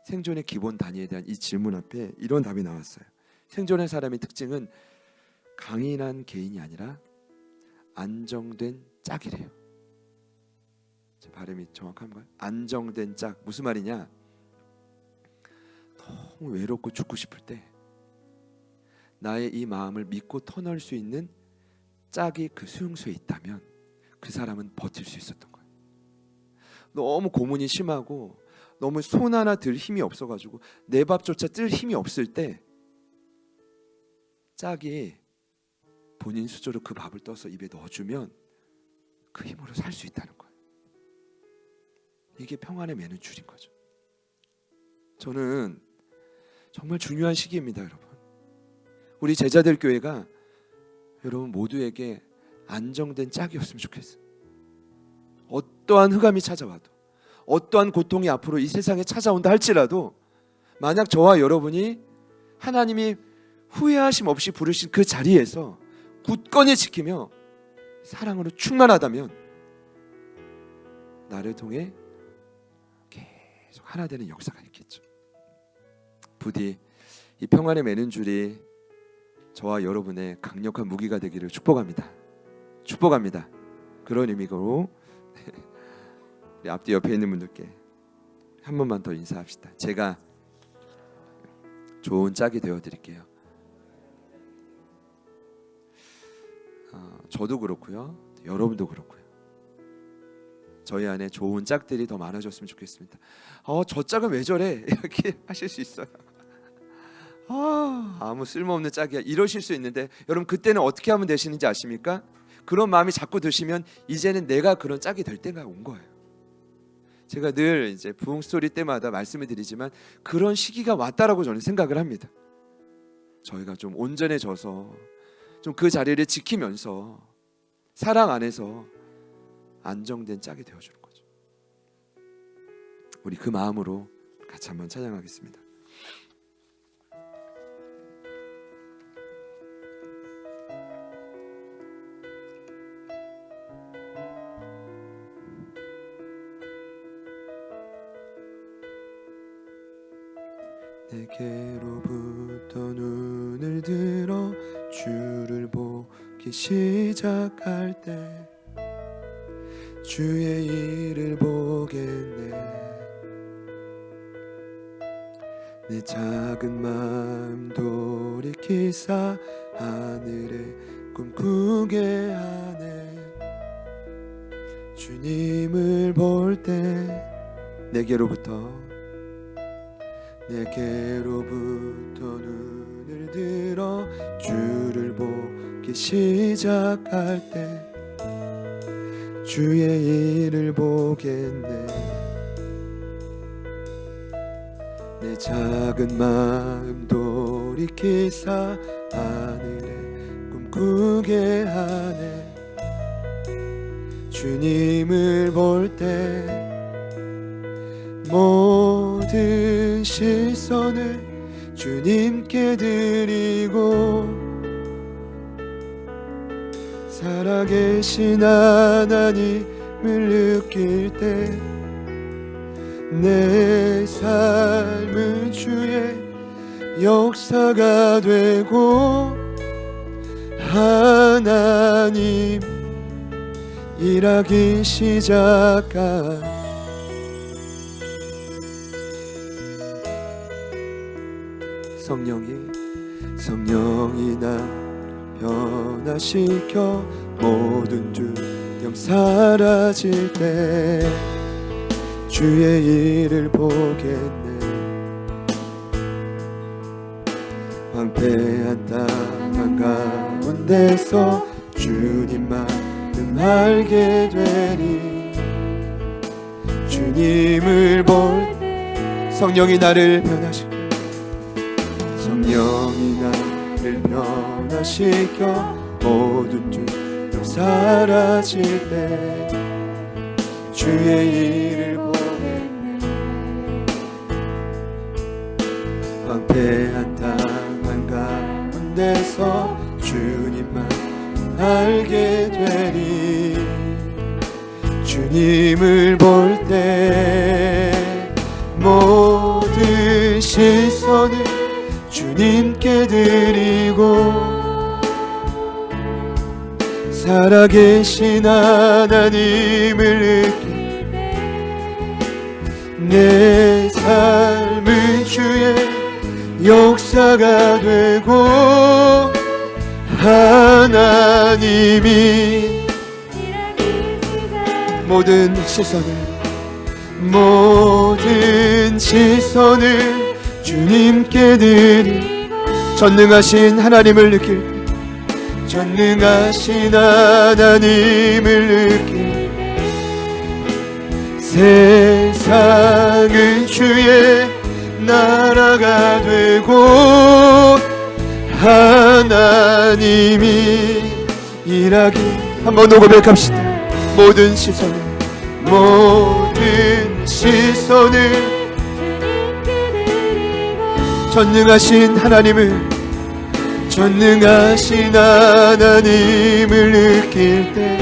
생존의 기본 단위에 대한 이 질문 앞에 이런 답이 나왔어요. 생존한 사람의 특징은 강인한 개인이 아니라 안정된 짝이래요. 제 발음이 정확한가요? 안정된 짝. 무슨 말이냐? 너무 외롭고 죽고 싶을 때 나의 이 마음을 믿고 터널 수 있는 짝이 그 수용소에 있다면 그 사람은 버틸 수 있었던 거예요. 너무 고문이 심하고 너무 손 하나 들 힘이 없어가지고 내 밥조차 뜰 힘이 없을 때 짝이 본인 수저로 그 밥을 떠서 입에 넣어주면 그 힘으로 살 수 있다는 거예요. 이게 평안에 매는 줄인 거죠. 저는 정말 중요한 시기입니다, 여러분. 우리 제자들 교회가 여러분 모두에게 안정된 짝이었으면 좋겠어요. 어떠한 흑암이 찾아와도, 어떠한 고통이 앞으로 이 세상에 찾아온다 할지라도, 만약 저와 여러분이 하나님이 후회하심 없이 부르신 그 자리에서 굳건히 지키며 사랑으로 충만하다면 나를 통해 계속 하나 되는 역사가 있겠죠. 부디 이 평안에 매는 줄이 저와 여러분의 강력한 무기가 되기를 축복합니다. 축복합니다. 그런 의미로 우리 앞뒤 옆에 있는 분들께 한 번만 더 인사합시다. 제가 좋은 짝이 되어드릴게요. 저도 그렇고요, 여러분도 그렇고요. 저희 안에 좋은 짝들이 더 많아졌으면 좋겠습니다. 저 짝은 왜 저래? 이렇게 하실 수 있어요. 아무 쓸모없는 짝이야 이러실 수 있는데, 여러분 그때는 어떻게 하면 되시는지 아십니까? 그런 마음이 자꾸 드시면 이제는 내가 그런 짝이 될 때가 온 거예요. 제가 늘 이제 부흥 스토리 때마다 말씀을 드리지만 그런 시기가 왔다라고 저는 생각을 합니다. 저희가 좀 온전해져서 좀 그 자리를 지키면서 사랑 안에서 안정된 짝이 되어주는 거죠. 우리 그 마음으로 같이 한번 찬양하겠습니다. 내게로부터 눈을 들어 주를 보기 시작할 때 주의 일을 보겠네. 내 작은 마음 돌이키사 하늘에 꿈꾸게 하네. 주님을 볼 때 내게로부터 눈을 들어 주를 보기 시작할 때 주의 일을 보겠네. 내 작은 마음 돌이키사 하늘에 꿈꾸게 하네. 주님을 볼 때 모든 시선을 주님께 드리고 살아계신 하나님을 느낄 때 내 삶은 주의 역사가 되고 하나님 일하기 시작한 성령이 나 변화시켜 모든 두려움 사라질 때 주의 일을 보겠네. 황폐한 땅 한가운데서 주님 마음 알게 되리. 주님을 볼 성령이 나를 변화시켜 모든 두려움 사라질 때 주의 일을 보겠네. 황폐한 땅 한가운데서 주님만 알게 되리. 주님을 볼 때 모든 시선을 주님께 드리고 살아계신 하나님을 느낄 내 삶은 주의 역사가 되고 하나님이 모든 모든 시선을 주님께 드리고 전능하신 하나님을 느낄 때 전능하신 하나님을 느낄 때 세상은 주의 나라가 되고 하나님이 일하기 한번 더 고백합시다. 모든 시선을 전능하신 하나님을 느낄 때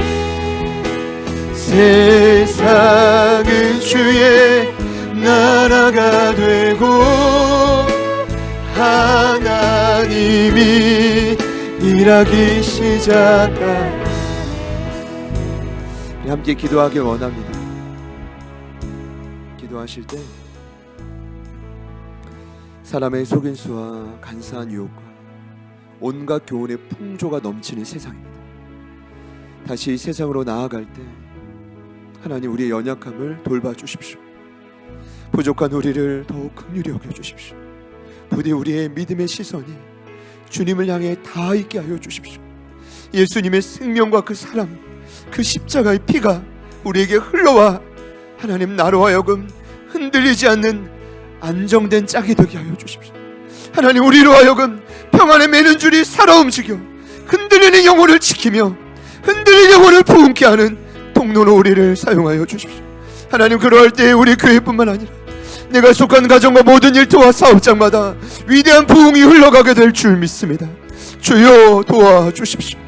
세상은 주의 나라가 되고 하나님이 일하기 시작하. 함께 기도하길 원합니다. 기도하실 때 사람의 속임수와 간사한 유혹과 온갖 교훈의 풍조가 넘치는 세상입니다. 다시 세상으로 나아갈 때 하나님 우리의 연약함을 돌봐주십시오. 부족한 우리를 더욱 긍휼히 여겨주십시오. 부디 우리의 믿음의 시선이 주님을 향해 닿아 있게 하여 주십시오. 예수님의 생명과 그 사랑, 그 십자가의 피가 우리에게 흘러와 하나님 나로 하여금 흔들리지 않는 안정된 짝이 되게 하여 주십시오. 하나님 우리로 하여금 평안에 매는 줄이 살아 움직여 흔들리는 영혼을 지키며 흔들리는 영혼을 부흥케 하는 통로로 우리를 사용하여 주십시오. 하나님 그러할 때 우리 교회뿐만 아니라 내가 속한 가정과 모든 일터와 사업장마다 위대한 부흥이 흘러가게 될 줄 믿습니다. 주여 도와주십시오.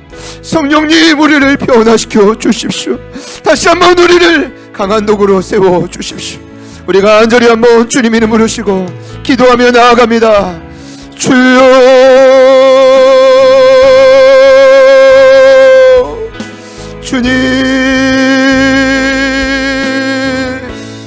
성령님 우리를 변화시켜 주십시오. 다시 한번 우리를 강한 독으로 세워주십시오. 우리가 간절히 한번 주님 이름 부르시고 기도하며 나아갑니다. 주여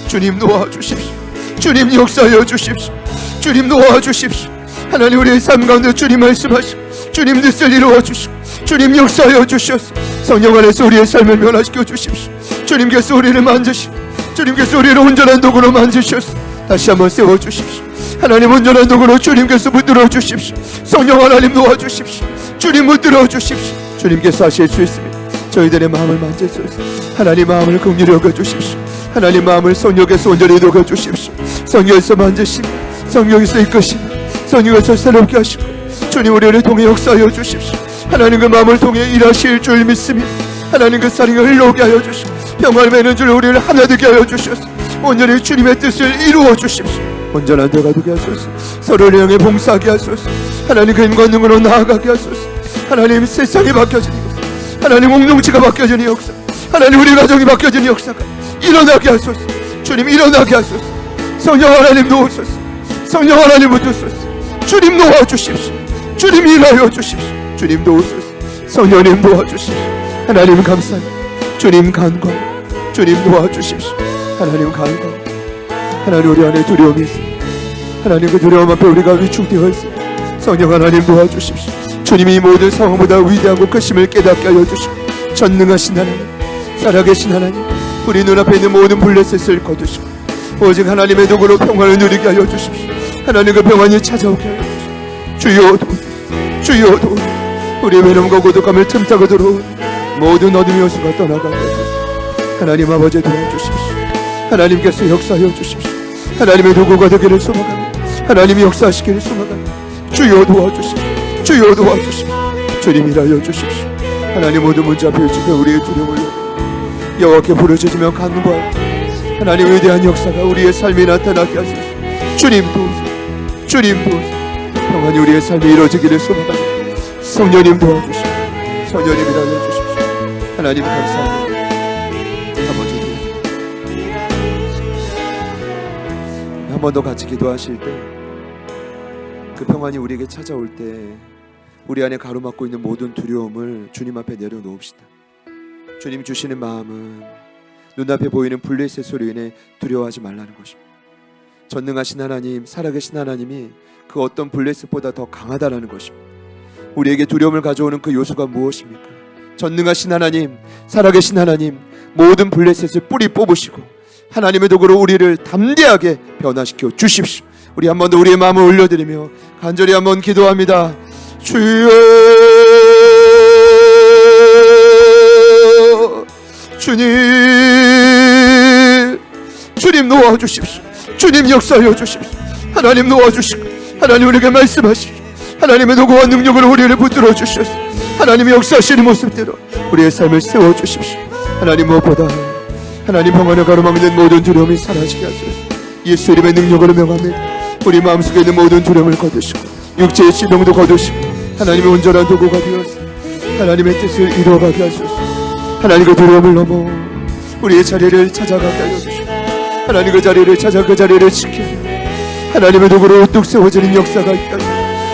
주님 도와주십시오. 주님 역사하여 주십시오. 주님 도와주십시오. 하나님 우리의 삶 가운데 주님 말씀하시고 주님 뜻을 이루어 주시고 주님 역사하여 주시옵소서. 성령 안에서 우리의 삶을 변화시켜 주십시오. 주님께서 우리를 만지시고 주님께서 우리를 온전한 도구로 만지셔서 다시 한번 세워주십시오. 하나님 온전한 도구로 주님께서 붙들어 주십시오. 성령 하나님 도와주십시오. 주님 붙들어 주십시오. 주님께서 하실 수 있습니다. 저희들의 마음을 만지소서. 하나님 마음을 긍휼히 여겨주십시오. 하나님 마음을 성령께서 온전히 녹여주십시오. 성령에서 만지시고 성령에서 이끄시고 성령에서 새롭게 하시고 주님 우리를 통해 역사하여 주십시오. 하나님 그 마음을 통해 일하실 줄 믿습니다. 하나님 그 사랑을 흘러오게 하여 주시고 평화를 매는 줄 우리를 하나 되게 하여 주셔서 온전히 주님의 뜻을 이루어 주십시오. 온전한 데가 되게 하소서. 서로를 향해 봉사하게 하소서. 하나님 그 힘과 능으로 나아가게 하소서. 하나님 세상이 바뀌어지는 역사, 하나님 공동체가 바뀌어지는 역사, 하나님 우리 가정이 바뀌어지는 역사가 일어나게 하소서. 주님 일어나게 하소서. 성령 하나님 도우소서. 성령 하나님 붙으소서. 주님 도와주십시오. 주님 일하여 주십시오. 주님 도우소서. 성령님 도와주십시오. 하나님 감사합니다. 주님 간과 주님 도와주십시오. 하나님 간과 하나님 우리 안에 두려움이 있습니다. 하나님 그 두려움 앞에 우리가 위축되어 있습니다. 성령 하나님 도와주십시오. 주님이 모든 상황보다 위대하고 크심을 깨닫게 하여 주시고 전능하신 하나님, 살아계신 하나님, 우리 눈앞에 있는 모든 블레셋을 거두시고 오직 하나님의 도구로 평안을 누리게 하여 주십시오. 하나님 그 평안이 찾아오게 하여 주십시오. 주여 도우소서. 주여 도우소서. 우리의 외로움과 고독함을 틈타고 들어온 모든 어둠의 요소가 떠나가게 하소서. 하나님 아버지 도와주십시오. 하나님께서 역사하여 주십시오. 하나님의 도구가 되기를 소망합니다. 하나님이 역사하시기를 소망합니다. 주여 도와주십시오. 주여 도와주십시오. 주님 일하여 주십시오. 하나님 모든 문제 앞에 주며 우리의 두려움을 여호와께 부르짖으며 간구하여 하나님 위대한 역사가 우리의 삶에 나타나게 하소서. 주님 도우소서. 주님 도우소서. 평안히 우리의 삶이 이루어지기를 소망합니다. 성령님 도와주십시오. 성령님 일하여 주십시오. 하나님 감사합니다. 한 번 더 같이 기도하실 때 그 평안이 우리에게 찾아올 때 우리 안에 가로막고 있는 모든 두려움을 주님 앞에 내려놓읍시다. 주님 주시는 마음은 눈앞에 보이는 블레셋 소리로 인해 두려워하지 말라는 것입니다. 전능하신 하나님, 살아계신 하나님이 그 어떤 블레셋보다 더 강하다라는 것입니다. 우리에게 두려움을 가져오는 그 요소가 무엇입니까? 전능하신 하나님, 살아계신 하나님, 모든 블레셋을 뿌리 뽑으시고 하나님의 도구로 우리를 담대하게 변화시켜 주십시오. 우리 한 번 더 우리의 마음을 올려드리며 간절히 한번 기도합니다. 주여, 주님 놓아주십시오. 주님 역사하여 주십시오. 하나님 놓아주시고 하나님 우리에게 말씀하십시오. 하나님의 도구와 능력으로 우리를 붙들어 주셔서 하나님의 역사하시는 모습대로 우리의 삶을 세워주십시오. 하나님 무엇보다 하나님 평안을 가로막는 모든 두려움이 사라지게 하소서. 예수 이름의 능력으로 명합니다. 우리 마음속에 있는 모든 두려움을 거두시고 육체의 질병도 거두시고 하나님의 온전한 도구가 되어서 하나님의 뜻을 이루어가게 하소서. 하나님 그 두려움을 넘어 우리의 자리를 찾아가게 하여 주시고 하나님 그 자리를 찾아 그 자리를 지키며 하나님의 도구로 우뚝 세워지는 역사가 있다.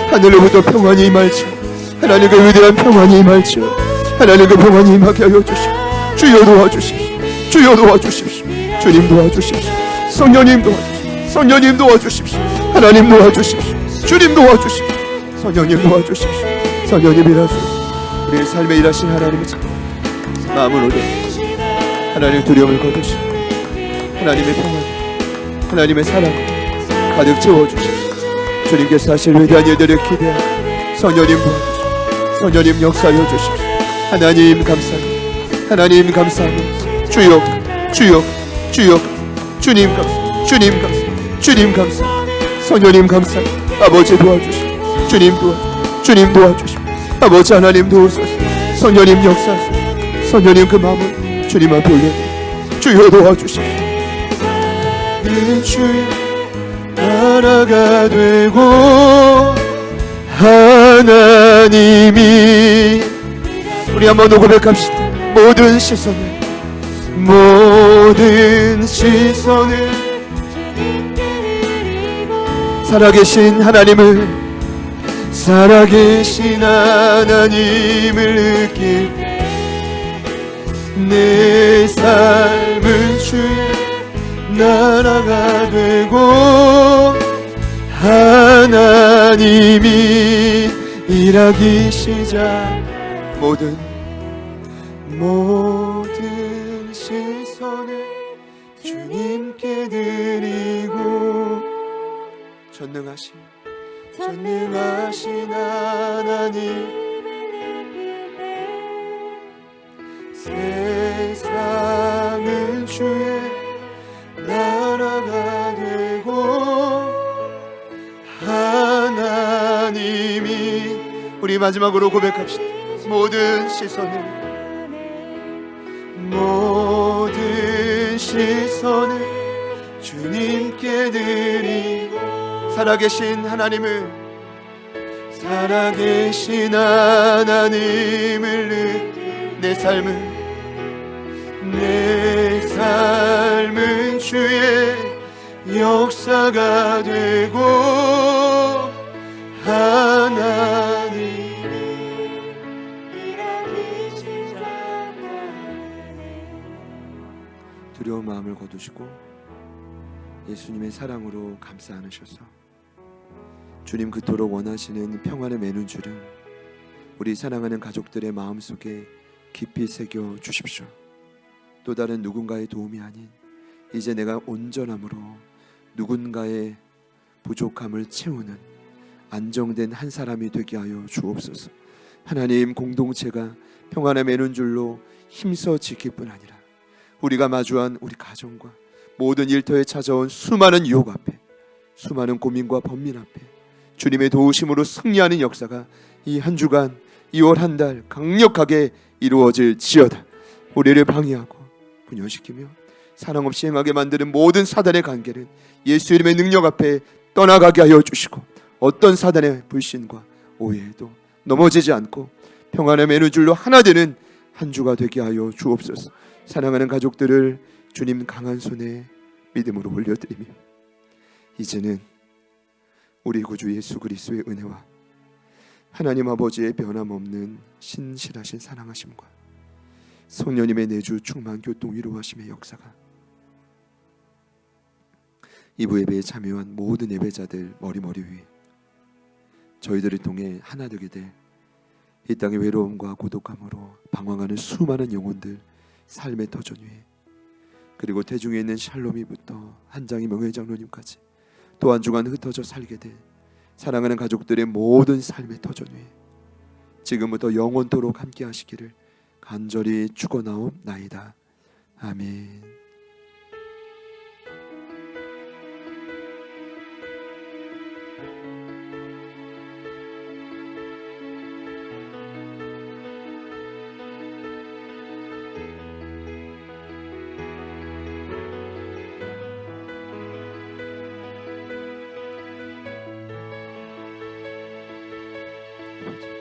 하늘로부터 평안이 임할지어 하나님 그 위대한 평안이 임할지어 하나님 그 평안이 임하게 하여 주시고 주여 도와주십시오. 주여 도와주십시오. 주님 도와주십시오. 성령님 도와주십시오. 성령님 도와주십시오. 하나님 도와주십시오. 주님 도와주십시오. 성령님 도와주십시오. 성령님이라서 우리의 삶에 일하신 하나님의 마음을 올려 하나님의 두려움을 거두시고 하나님의 평안 하나님의 사랑 가득 채워주십시오. 주님께서 하실 위대한 일들을 기대하고 성령님 도와주십시오. 성령님 역사하여 주십시오. 하나님 감사합니다. 하나님 감사합니다. 주여 주여 주여 주님 감사합니다. 주님 감사합니다. 주님 감사합니다. 성령님 감사합니다. 아버지 도와주십시오. 주님 도와주십시오. 아버지 하나님 도우소서. 성령님 역사하소서. 성령님 그 마음을 주님 앞에 올려드립니다. 주여 도와주십시오. 주여 나라가 되고 하나님이 우리 한번 더 고백합시다. 모든 시선을 살아계신 하나님을 느낄 내 삶은 주의 나라가 되고 하나님이 일하기 시작 모든 시선을 주님께 드리고 전능하신 하나님 세상은 주의 나라가 되고 하나님이 우리 마지막으로 고백합시다. 모든 시선을 주님께 드리고 살아계신 하나님을 내 삶은 주의 역사가 되고 하나님이 일하기 시작하네. 두려운 마음을 거두시고 예수님의 사랑으로 감싸 안으셔서 주님 그토록 원하시는 평안을 매는 줄은 우리 사랑하는 가족들의 마음속에 깊이 새겨 주십시오. 또 다른 누군가의 도움이 아닌 이제 내가 온전함으로 누군가의 부족함을 채우는 안정된 한 사람이 되게 하여 주옵소서. 하나님 공동체가 평안을 매는 줄로 힘써 지킬 뿐 아니라 우리가 마주한 우리 가정과 모든 일터에 찾아온 수많은 유혹 앞에 수많은 고민과 번민 앞에 주님의 도우심으로 승리하는 역사가 이 한 주간 2월 한 달 강력하게 이루어질지어다. 우리를 방해하고 분열시키며 사랑 없이 행하게 만드는 모든 사단의 관계는 예수 이름의 능력 앞에 떠나가게 하여 주시고 어떤 사단의 불신과 오해에도 넘어지지 않고 평안의 매누줄로 하나 되는 한 주가 되게 하여 주옵소서. 사랑하는 가족들을 주님 강한 손에 믿음으로 올려드리며 이제는 우리 구주 예수 그리스도의 은혜와 하나님 아버지의 변함없는 신실하신 사랑하심과 성령님의 내주 충만 교통 위로하심의 역사가 이부 예배에 참여한 모든 예배자들 머리 위에 저희들을 통해 하나 되게 될 이 땅의 외로움과 고독함으로 방황하는 수많은 영혼들 삶의 터전 위에 그리고 태중에 있는 샬롬이부터 한장희 명예장로님까지 또 한 주간 흩어져 살게 된 사랑하는 가족들의 모든 삶의 터전 위에 지금부터 영원토록 함께 하시기를 간절히 축원하옵나이다. 아멘. 아버지.